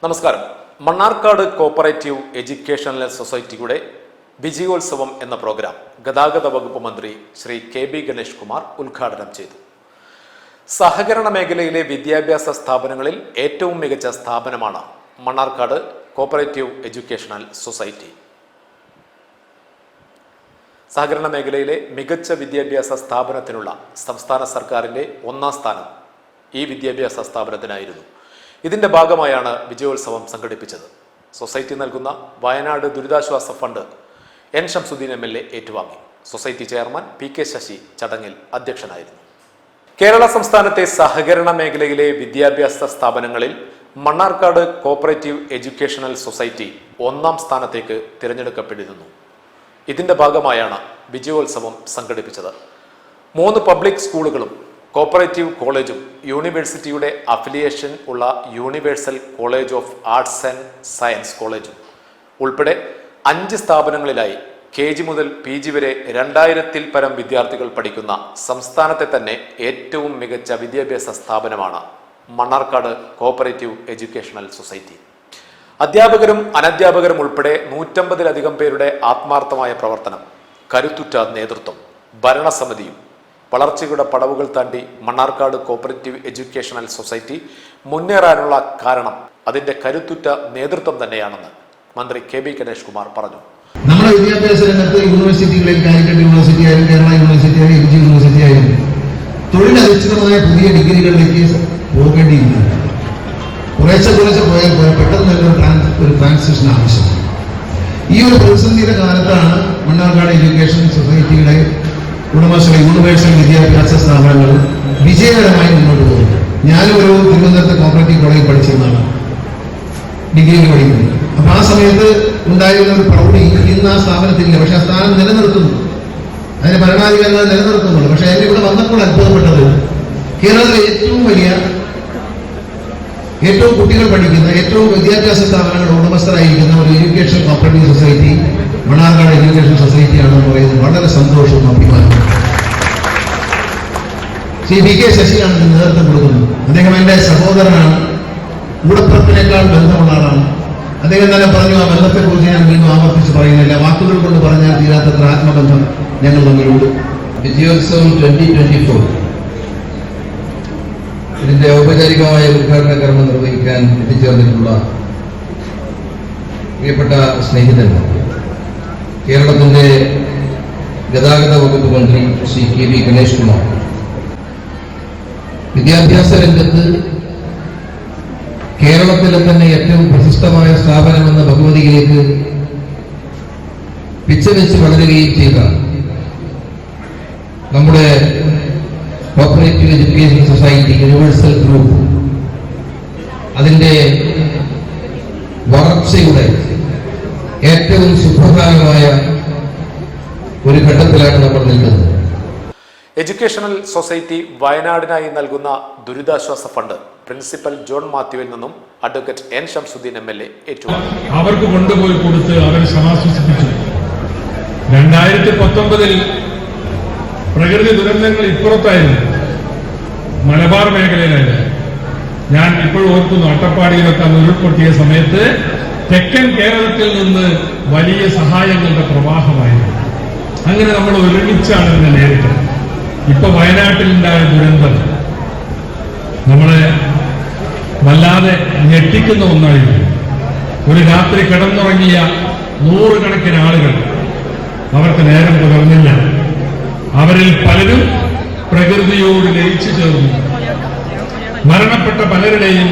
നമസ്കാരം. Mannarkkad cooperative educational സൊസൈറ്റിയുടെ വിജയോത്സവം എന്ന പ്രോഗ്രാം ഗതാഗത വകുപ്പ് മന്ത്രി ശ്രീ കെ.ബി. ഗണേഷ് കുമാർ ഉദ്ഘാടനം ചെയ്തു. സഹകരണ മേഖലയിലെ വിദ്യാഭ്യാസ സ്ഥാപനങ്ങളിൽ ഏറ്റവും മികച്ച സ്ഥാപനമാണ് മണ്ണാർക്കാട് കോപ്പറേറ്റീവ് എഡ്യൂക്കേഷണൽ സൊസൈറ്റി. സഹകരണ മേഖലയിലെ മികച്ച വിദ്യാഭ്യാസ സ്ഥാപനത്തിനുള്ള സംസ്ഥാന സർക്കാരിൻ്റെ ഒന്നാം സ്ഥാനം ഈ വിദ്യാഭ്യാസ സ്ഥാപനത്തിനായിരുന്നു. ഇതിന്റെ ഭാഗമായാണ് വിജയോത്സവം സംഘടിപ്പിച്ചത്. സൊസൈറ്റി നൽകുന്ന വയനാട് ദുരിതാശ്വാസ ഫണ്ട് എൻ ഷംസുദ്ദീൻ MLA ഏറ്റുവാങ്ങി. Society chairman P.K. ശശി ചടങ്ങിൽ അധ്യക്ഷനായിരുന്നു. കേരള സംസ്ഥാനത്തെ സഹകരണ മേഖലയിലെ വിദ്യാഭ്യാസ സ്ഥാപനങ്ങളിൽ മണ്ണാർക്കാട് കോപ്പറേറ്റീവ് എഡ്യൂക്കേഷണൽ സൊസൈറ്റി ഒന്നാം സ്ഥാനത്തേക്ക് തിരഞ്ഞെടുക്കപ്പെട്ടിരുന്നു. ഇതിന്റെ ഭാഗമായാണ് വിജയോത്സവം സംഘടിപ്പിച്ചത്. 3 പബ്ലിക് സ്കൂളുകളും കോപ്പറേറ്റീവ് കോളേജും യൂണിവേഴ്സിറ്റിയുടെ അഫിലിയേഷൻ ഉള്ള universal college of arts and science കോളേജും ഉൾപ്പെടെ 5 സ്ഥാപനങ്ങളിലായി KG മുതൽ PG വരെ 2000-ൽ പരം വിദ്യാർത്ഥികൾ പഠിക്കുന്ന സംസ്ഥാനത്തെ തന്നെ ഏറ്റവും മികച്ച വിദ്യാഭ്യാസ സ്ഥാപനമാണ് മണ്ണാർക്കാട് കോപ്പറേറ്റീവ് എഡ്യൂക്കേഷണൽ സൊസൈറ്റി. അധ്യാപകരും അനധ്യാപകരും ഉൾപ്പെടെ 150-ലധികം പേരുടെ ആത്മാർത്ഥമായ പ്രവർത്തനം, കരുത്തുറ്റ നേതൃത്വം, ഭരണസമിതിയും വളർച്ചയുടെ പടവുകൾ താണ്ടി മണ്ണാർക്കാട് കോപ്പറേറ്റീവ് എഡ്യൂക്കേഷണൽ സൊസൈറ്റി മുന്നേറാനുള്ള കാരണം അതിന്റെ കരുത്തുറ്റ നേതൃത്വം തന്നെയാണെന്ന് മന്ത്രി കെ.ബി. ഗണേഷ് കുമാർ പറഞ്ഞു. നമ്മുടെ വിദ്യാഭ്യാസ രംഗത്ത് യൂണിവേഴ്സിറ്റികളിൽ കാലിക്കറ്റ് യൂണിവേഴ്സിറ്റി ആയാലും കേരള യൂണിവേഴ്സിറ്റി ആയാലും MG യൂണിവേഴ്സിറ്റി ആയാലും തൊഴിലധിഷ്ഠിതമായ പുതിയ ഡിഗ്രികളിലേക്ക് പോകേണ്ടിയിരിക്കുന്നു. കുറേശ്ശെ പോയാൽ പെട്ടെന്ന് ഒരു ട്രാൻസിഷൻ ആവശ്യമാണ്. ഈ ഒരു പ്രതിസന്ധിയുടെ കാലത്താണ് മണ്ണാർക്കാട് എഡ്യൂക്കേഷൻ സൊസൈറ്റിയുടെ ഉടമസ്ഥ യൂണിവേഴ്സൽ വിദ്യാഭ്യാസ സ്ഥാപനങ്ങൾ വിജയകരമായി മുന്നോട്ട് പോകുന്നത്. ഞാനും ഒരു തിരുവനന്തപുരത്തെ കോപ്പറേറ്റീവ് കോളേജിൽ പഠിച്ചിരുന്നതാണ്, ഡിഗ്രിക്ക് പഠിക്കുന്നത്. അപ്പൊ ആ സമയത്ത് ഉണ്ടായിരുന്ന ഒരു പ്രൗഢി ഇന്ന് ആ സ്ഥാപനത്തിലില്ല. പക്ഷെ ആ സ്ഥാനം നിലനിർത്തുന്നു, അതിന്റെ ഭരണാധികാരികൾ നിലനിർത്തുന്നുള്ളൂ. പക്ഷെ എന്നെ ഇവിടെ വന്നപ്പോൾ അത്ഭുതപ്പെട്ടത് കേരളത്തിലെ ഏറ്റവും കുട്ടികൾ പഠിക്കുന്ന ഏറ്റവും വിദ്യാഭ്യാസ സ്ഥാപനങ്ങളുടെ ഉടമസ്ഥരായിരിക്കുന്ന ഒരു education cooperative society Mannarkkad education സൊസൈറ്റിയാണെന്ന് പറയുന്നത് വളരെ സന്തോഷവും അഭിമാനവും. ശ്രീ P.K. ശശിയാണ് ഇതിന് നേതൃത്വം കൊടുക്കുന്നത്. അദ്ദേഹം എൻ്റെ സഹോദരനാണ്, കൂടപ്പുറത്തിനേക്കാൾ ബന്ധമുള്ള ആളാണ്. അദ്ദേഹം തന്നെ പറഞ്ഞു, ആ ബന്ധത്തെക്കുറിച്ച് ഞാൻ വീണ്ടും ആവർത്തിച്ച് പറയുന്നില്ല, വാക്കുകൾ കൊണ്ട് പറഞ്ഞാൽ തീരാത്തത്ര ആത്മബന്ധം ഞങ്ങൾ തമ്മിലുണ്ട്. വിജയോത്സവം 2024 ഇതിന്റെ ഔപചാരികമായ ഉദ്ഘാടന കർമ്മം നിർവഹിക്കാൻ എത്തിച്ചേർന്നിട്ടുള്ള പ്രിയപ്പെട്ട സ്നേഹിതന്മാർ, കേരളത്തിന്റെ ഗതാഗത വകുപ്പ് മന്ത്രി ശ്രീ കെ.ബി. ഗണേഷ് കുമാർ, വിദ്യാഭ്യാസ രംഗത്ത് കേരളത്തിലെ തന്നെ ഏറ്റവും പ്രശസ്തമായ സ്ഥാപനമെന്ന ബഹുമതിയിലേക്ക് പിച്ചവെച്ച് വളരുകയും ചെയ്ത നമ്മുടെ cooperative education society universal group, അതിന്റെ വളർച്ചയുടെ ഏറ്റവും സുപ്രധാനമായ ഒരു ഘട്ടത്തിലാണ് നമ്മൾ നിൽക്കുന്നത്. എഡ്യൂക്കേഷണൽ സൊസൈറ്റി വയനാടിനായി നൽകുന്ന ദുരിതാശ്വാസ ഫണ്ട് പ്രിൻസിപ്പൽ ജോൺ മാത്യുവിൽ നിന്നും അഡ്വക്കേറ്റ് എൻ ഷംസുദ്ദീൻ MLA ഏറ്റുവാങ്ങി. അവർക്ക് കൊണ്ടുപോയി കൊടുത്ത് അവരെ സമാശ്വസിപ്പിച്ചു. 2019-ൽ പ്രകൃതി ദുരന്തങ്ങൾ ഇപ്പുറത്തായിരുന്നു, മലബാർ മേഖലയിലായിരുന്നു. ഞാൻ ഇപ്പോഴും ഓർക്കുന്നു, അട്ടപ്പാടിയിലൊക്കെ ഉരുൾപൊട്ടിയ സമയത്ത് തെക്കൻ കേരളത്തിൽ നിന്ന് വലിയ സഹായങ്ങളുടെ പ്രവാഹമായിരുന്നു. അങ്ങനെ നമ്മൾ ഒരുമിച്ചാണ് ഇതിനെ നേരിട്ടത്. ഇപ്പൊ വയനാട്ടിലുണ്ടായ ദുരന്തം നമ്മളെ വല്ലാതെ ഞെട്ടിക്കുന്ന ഒന്നായിരുന്നു. ഒരു രാത്രി കിടന്നുറങ്ങിയ 100 കണക്കിന് ആളുകൾ, അവർക്ക് നേരം പുലർന്നില്ല. അവരിൽ പലരും പ്രകൃതിയോട് ലയിച്ചു ചേർന്നു. മരണപ്പെട്ട പലരുടെയും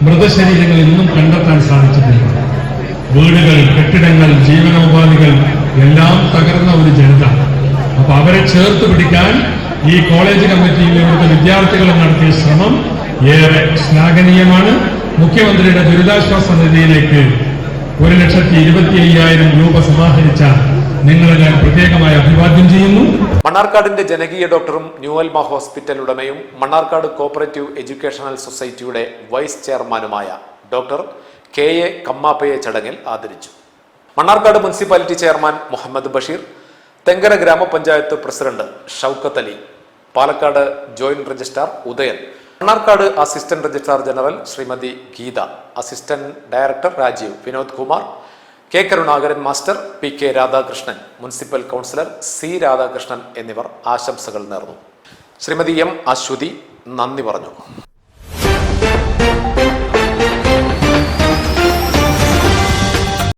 മൃതശരീരങ്ങൾ ഇന്നും കണ്ടെത്താൻ സാധിച്ചിട്ടില്ല. വീടുകൾ, കെട്ടിടങ്ങൾ, ജീവനോപാധികൾ എല്ലാം തകർന്ന ഒരു ജനത. അപ്പൊ അവരെ ചേർത്ത് പിടിക്കാൻ ഈ കോളേജ് കമ്മിറ്റിയിൽ ഇവിടുത്തെ വിദ്യാർത്ഥികൾ നടത്തിയ ശ്രമം ഏറെ ശ്ലാഘനീയമാണ്. മുഖ്യമന്ത്രിയുടെ ദുരിതാശ്വാസ നിധിയിലേക്ക് 1,25,000 രൂപ സമാഹരിച്ച നിങ്ങളെ ഞാൻ പ്രത്യേകമായി അഭിവാദ്യം ചെയ്യുന്നു. മണ്ണാർക്കാടിന്റെ ജനകീയ ഡോക്ടറും ന്യൂ അൽമ ഹോസ്പിറ്റൽ ഉടമയും മണ്ണാർക്കാട് കോപ്പറേറ്റീവ് എഡ്യൂക്കേഷണൽ സൊസൈറ്റിയുടെ വൈസ് ചെയർമാനുമായ ഡോക്ടർ K.A. കമ്മാപ്പയെ ചടങ്ങിൽ ആദരിച്ചു. Mannarkkad municipality chairman Muhammad Basheer, Thenkara gramapanchayat president Shoukath Ali, Palakkad joint registrar Udayan, Mannarkkad assistant registrar general Shrimati Geetha, assistant director Rajeev, Vinod Kumar, K Karunakaran master, P K Radhakrishnan, municipal councillor C Radhakrishnan എന്നിവർ ആശംസകൾ നേർന്നു. ശ്രീമതി എം അശ്വതി നന്ദി പറഞ്ഞു.